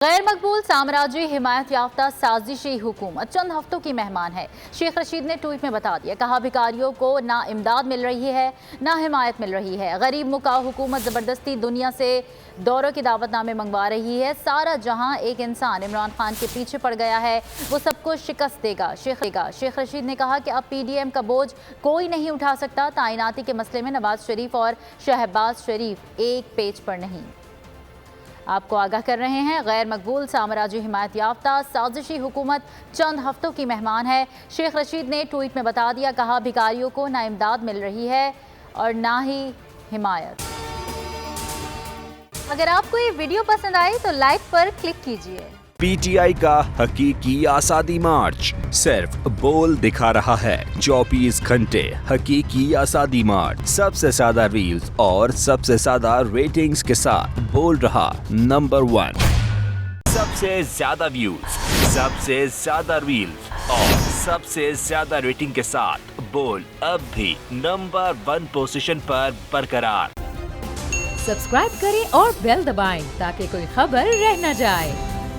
غیر مقبول سامراجی حمایت یافتہ سازشی حکومت چند ہفتوں کی مہمان ہے۔ شیخ رشید نے ٹویٹ میں بتا دیا، کہا بھکاریوں کو نہ امداد مل رہی ہے نہ حمایت مل رہی ہے۔ غریب مکاؤ حکومت زبردستی دنیا سے دوروں کی دعوت نامے منگوا رہی ہے۔ سارا جہاں ایک انسان عمران خان کے پیچھے پڑ گیا ہے، وہ سب کو شکست دے گا۔ شیخ رشید نے کہا کہ اب پی ڈی ایم کا بوجھ کوئی نہیں اٹھا سکتا۔ تعیناتی کے مسئلے میں نواز شریف اور شہباز شریف ایک پیج پر نہیں۔ آپ کو آگاہ کر رہے ہیں، غیر مقبول سامراجی حمایت یافتہ سازشی حکومت چند ہفتوں کی مہمان ہے۔ شیخ رشید نے ٹویٹ میں بتا دیا، کہا بھکاریوں کو نہ امداد مل رہی ہے اور نہ ہی حمایت۔ اگر آپ کو یہ ویڈیو پسند آئی تو لائک پر کلک کیجئے۔ پی ٹی آئی کا حقیقی آزادی مارچ صرف بول دکھا رہا ہے۔ 24 گھنٹے حقیقی آزادی مارچ، سب سے زیادہ ریلز اور سب سے زیادہ ریٹنگز کے ساتھ بول رہا نمبر 1، سب سے زیادہ ویوز، سب سے زیادہ ریلز اور سب سے زیادہ ریٹنگ کے ساتھ بول اب بھی نمبر 1 پوزیشن پر برقرار۔ سبسکرائب کریں اور بیل دبائیں تاکہ کوئی خبر رہ نہ جائے۔